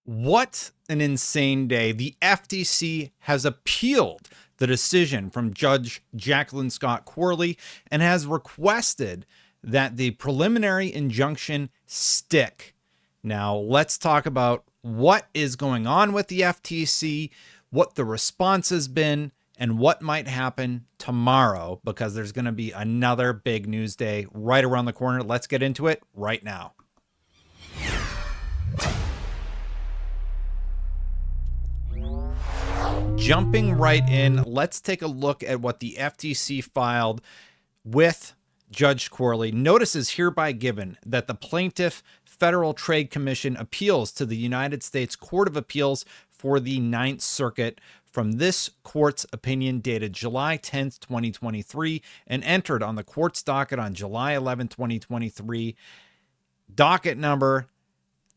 What an insane day. The FTC has appealed the decision from Judge Jacqueline Scott Corley and has requested that the preliminary injunction stick. Now, let's talk about what is going on with the FTC, what the response has been, and what might happen tomorrow, because there's going to be another big news day right around the corner. Let's get into it right now. Jumping right in, let's take a look at what the FTC filed with Judge Corley. Notice is hereby given that the plaintiff Federal Trade Commission appeals to the United States Court of Appeals for the Ninth Circuit from this court's opinion dated July 10th, 2023, and entered on the court's docket on July 11th, 2023. Docket number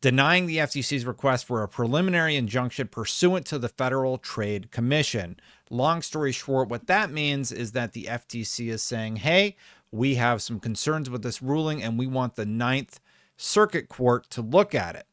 denying the FTC's request for a preliminary injunction pursuant to the Federal Trade Commission. Long story short, what that means is that the FTC is saying, hey, we have some concerns with this ruling and we want the Ninth Circuit Court to look at it.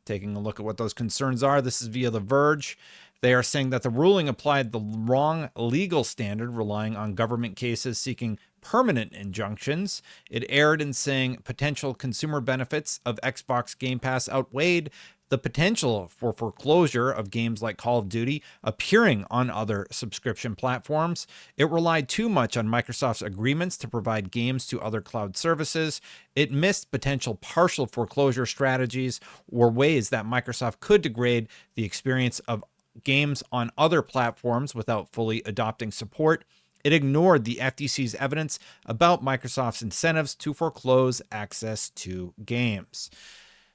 Taking a look at what those concerns are, this is via The Verge. They are saying that the ruling applied the wrong legal standard, relying on government cases seeking permanent injunctions. It erred in saying potential consumer benefits of Xbox Game Pass outweighed the potential for foreclosure of games like Call of Duty appearing on other subscription platforms. It relied too much on Microsoft's agreements to provide games to other cloud services. It missed potential partial foreclosure strategies or ways that Microsoft could degrade the experience of games on other platforms without fully adopting support. It ignored the FTC's evidence about Microsoft's incentives to foreclose access to games.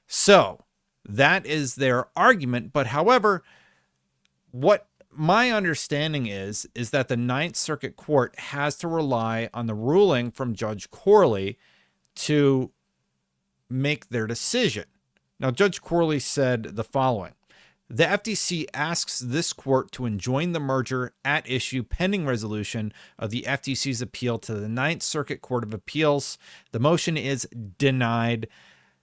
So that is their argument. But however, what my understanding is that the Ninth Circuit Court has to rely on the ruling from Judge Corley to make their decision. Now, Judge Corley said the following. The FTC asks this court to enjoin the merger at issue pending resolution of the FTC's appeal to the Ninth Circuit Court of Appeals. The motion is denied.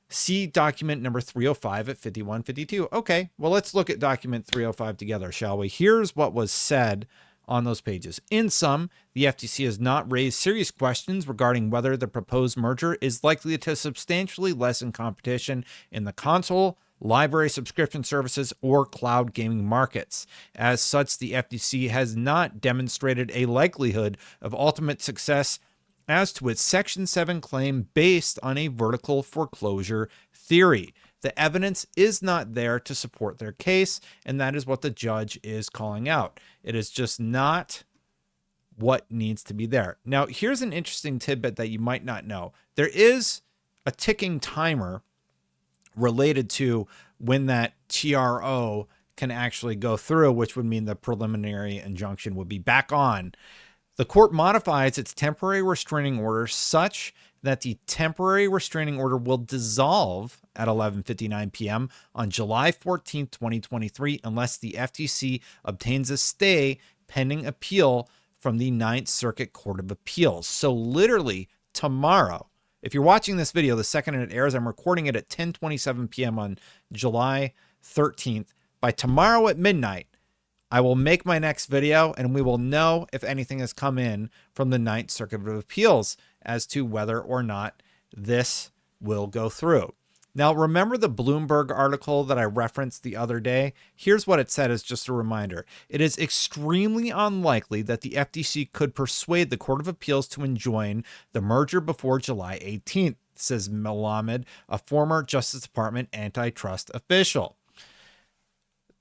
See document number 305 at 5152. Okay, well, let's look at document 305 together, shall we? Here's what was said on those pages. In sum, the FTC has not raised serious questions regarding whether the proposed merger is likely to substantially lessen competition in the console, library subscription services, or cloud gaming markets. As such, the FTC has not demonstrated a likelihood of ultimate success as to its Section 7 claim based on a vertical foreclosure theory. The evidence is not there to support their case, and that is what the judge is calling out. It is just not what needs to be there. Now, here's an interesting tidbit that you might not know. There is a ticking timer related to when that TRO can actually go through, which would mean the preliminary injunction would be back on. The court modifies its temporary restraining order such that the temporary restraining order will dissolve at 11:59 p.m. on July 14, 2023, unless the FTC obtains a stay pending appeal from the Ninth Circuit Court of Appeals. So literally tomorrow, if you're watching this video the second it airs, I'm recording it at 10:27 p.m. on July 13th. By tomorrow at midnight, I will make my next video and we will know if anything has come in from the Ninth Circuit of Appeals as to whether or not this will go through. Now, remember the Bloomberg article that I referenced the other day? Here's what it said as just a reminder. It is extremely unlikely that the FTC could persuade the Court of Appeals to enjoin the merger before July 18th, says Melamed, a former Justice Department antitrust official.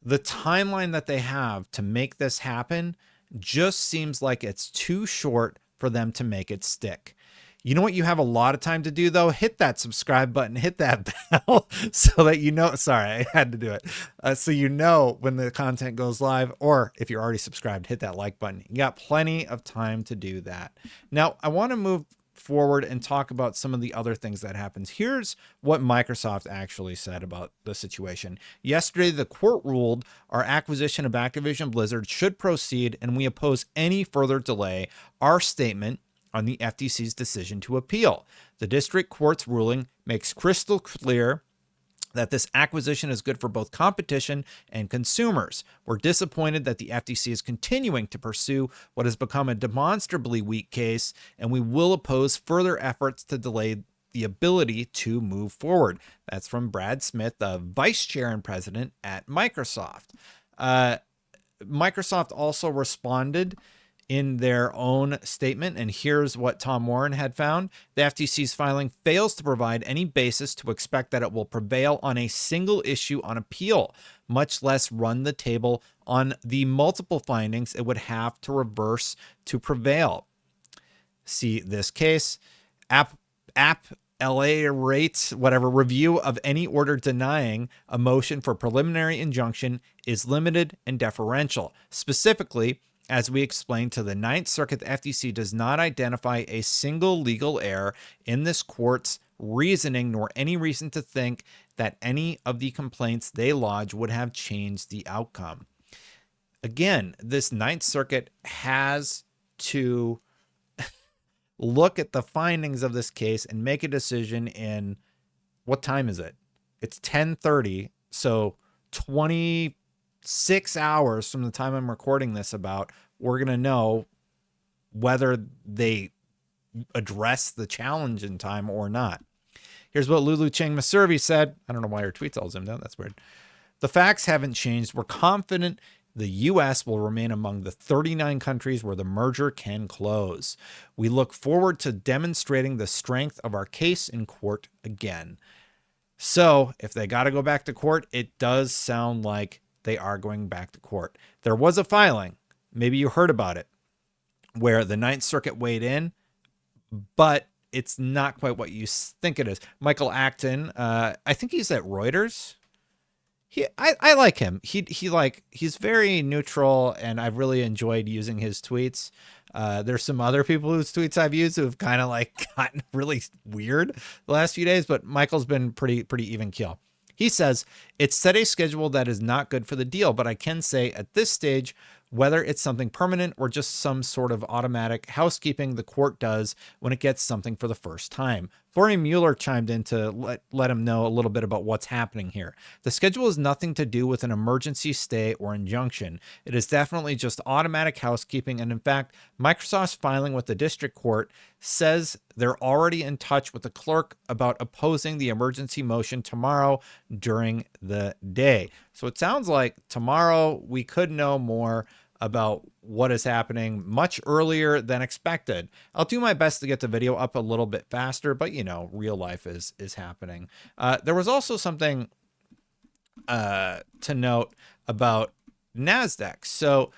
The timeline that they have to make this happen just seems like it's too short for them to make it stick. You know what you have a lot of time to do, though? Hit that subscribe button, hit that bell so that you know. Sorry, I had to do it. So you know when the content goes live, or if you're already subscribed, hit that like button. You got plenty of time to do that. Now, I want to move forward and talk about some of the other things that happens. Here's what Microsoft actually said about the situation. Yesterday, the court ruled our acquisition of Activision Blizzard should proceed, and we oppose any further delay. Our statement on the FTC's decision to appeal. The district court's ruling makes crystal clear that this acquisition is good for both competition and consumers. We're disappointed that the FTC is continuing to pursue what has become a demonstrably weak case, and we will oppose further efforts to delay the ability to move forward. That's from Brad Smith, the vice chair and president at Microsoft. Microsoft also responded in their own statement, and here's what Tom Warren had found. The FTC's filing fails to provide any basis to expect that it will prevail on a single issue on appeal, much less run the table on the multiple findings it would have to reverse to prevail. See this case. LA rates whatever review of any order denying a motion for preliminary injunction is limited and deferential. Specifically, as we explained to the Ninth Circuit, the FTC does not identify a single legal error in this court's reasoning, nor any reason to think that any of the complaints they lodge would have changed the outcome. Again, this Ninth Circuit has to look at the findings of this case and make a decision in, what time is it? It's 10:30, so 26 hours from the time I'm recording this we're going to know whether they address the challenge in time or not. Here's what Lulu Chang said. I don't know why her tweet's all zoomed out. That's weird. The facts haven't changed. We're confident the U.S. will remain among the 39 countries where the merger can close. We look forward to demonstrating the strength of our case in court again. So if they got to go back to court, it does sound like they are going back to court. There was a filing, maybe you heard about it, where the Ninth Circuit weighed in, but it's not quite what you think it is. Michael Acton, I think he's at Reuters. I like him. He's very neutral, and I've really enjoyed using his tweets. There's some other people whose tweets I've used who have kind of gotten really weird the last few days, but Michael's been pretty even keel. He says, it's set a schedule that is not good for the deal, but I can say at this stage, whether it's something permanent or just some sort of automatic housekeeping the court does when it gets something for the first time. Florian Mueller chimed in to let him know a little bit about what's happening here. The schedule has nothing to do with an emergency stay or injunction. It is definitely just automatic housekeeping. And in fact, Microsoft's filing with the district court says they're already in touch with the clerk about opposing the emergency motion tomorrow during the day. So it sounds like tomorrow we could know more about what is happening much earlier than expected. I'll do my best to get the video up a little bit faster, but real life is happening. There was also something to note about NASDAQ. So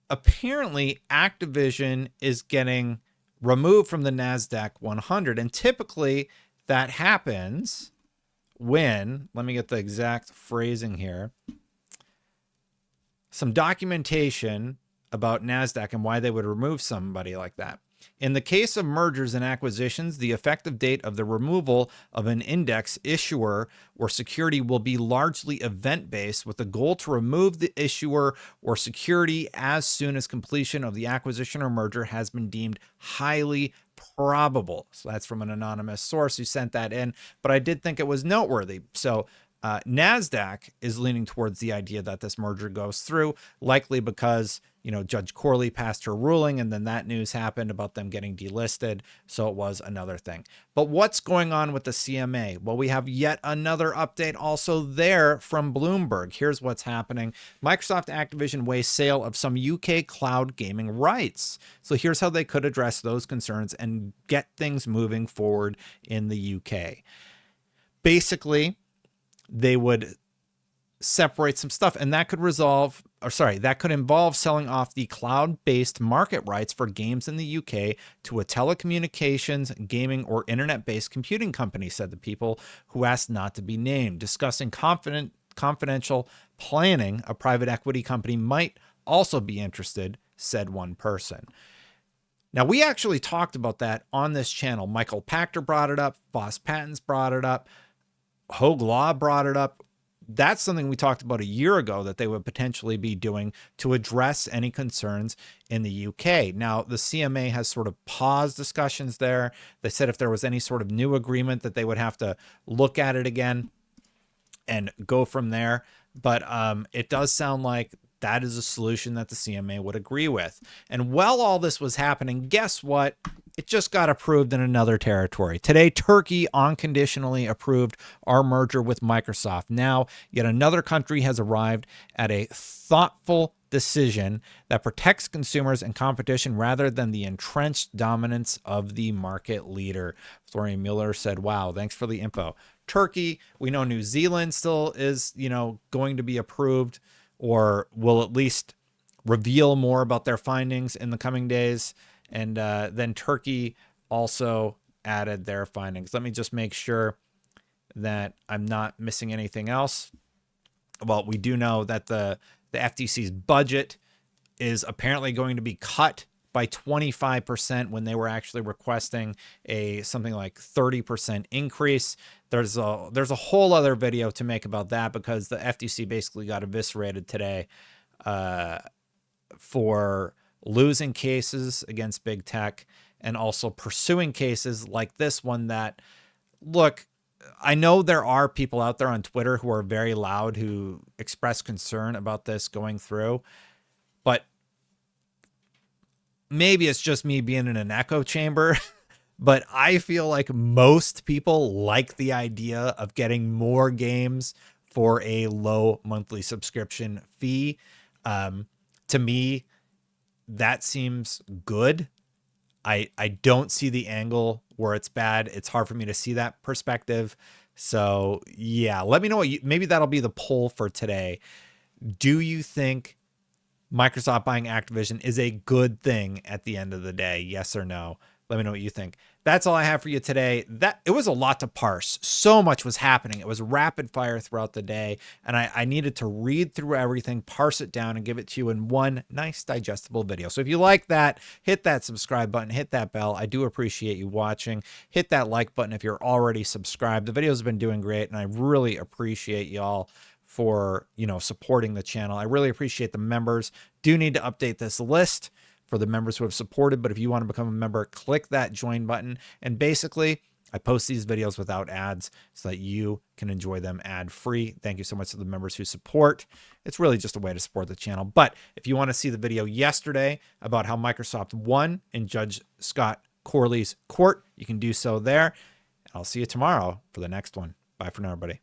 apparently Activision is getting removed from the NASDAQ 100, and typically that happens when, let me get the exact phrasing here, some documentation about NASDAQ and why they would remove somebody like that. In the case of mergers and acquisitions, the effective date of the removal of an index issuer or security will be largely event-based, with the goal to remove the issuer or security as soon as completion of the acquisition or merger has been deemed highly probable. So that's from an anonymous source who sent that in, but I did think it was noteworthy. So NASDAQ is leaning towards the idea that this merger goes through, likely because, Judge Corley passed her ruling, and then that news happened about them getting delisted. So it was another thing. But what's going on with the CMA? Well, we have yet another update also there from Bloomberg. Here's what's happening. Microsoft Activision weighs sale of some UK cloud gaming rights. So here's how they could address those concerns and get things moving forward in the UK. Basically, they would separate some stuff, and that could involve selling off the cloud-based market rights for games in the UK to a telecommunications, gaming, or internet-based computing company, said the people who asked not to be named. Discussing confidential planning, a private equity company might also be interested, said one person. Now, we actually talked about that on this channel. Michael Pachter brought it up. Voss Patents brought it up. Hogue Law brought it up. that's something we talked about a year ago that they would potentially be doing to address any concerns in the UK. Now, the CMA has sort of paused discussions there. They said if there was any sort of new agreement that they would have to look at it again and go from there. But it does sound like that is a solution that the CMA would agree with. And while all this was happening, guess what? It just got approved in another territory. Today, Turkey unconditionally approved our merger with Microsoft. Now, yet another country has arrived at a thoughtful decision that protects consumers and competition rather than the entrenched dominance of the market leader. Florian Mueller said, wow, thanks for the info. Turkey, we know New Zealand still is, going to be approved, or will at least reveal more about their findings in the coming days. And then Turkey also added their findings. Let me just make sure that I'm not missing anything else. Well, we do know that the FTC's budget is apparently going to be cut by 25% when they were actually requesting something like 30% increase. There's a whole other video to make about that, because the FTC basically got eviscerated today for losing cases against big tech and also pursuing cases like this one that, look, I know there are people out there on Twitter who are very loud who express concern about this going through, but maybe it's just me being in an echo chamber, but I feel like most people like the idea of getting more games for a low monthly subscription fee. To me, that seems good. I don't see the angle where it's bad. It's hard for me to see that perspective. So yeah, let me know maybe that'll be the poll for today. Do you think Microsoft buying Activision is a good thing at the end of the day? Yes or no? Let me know what you think. That's all I have for you today. It was a lot to parse. So much was happening. It was rapid fire throughout the day, and I needed to read through everything, parse it down, and give it to you in one nice digestible video. So if you like that, hit that subscribe button, hit that bell. I do appreciate you watching. Hit that like button if you're already subscribed. The videos have been doing great, and I really appreciate y'all for supporting the channel. I really appreciate the members. Do need to update this list for the members who have supported, but if you want to become a member, click that join button. And basically, I post these videos without ads so that you can enjoy them ad-free. Thank you so much to the members who support. It's really just a way to support the channel. But if you want to see the video yesterday about how Microsoft won in Judge Scott Corley's court, you can do so there. I'll see you tomorrow for the next one. Bye for now, everybody.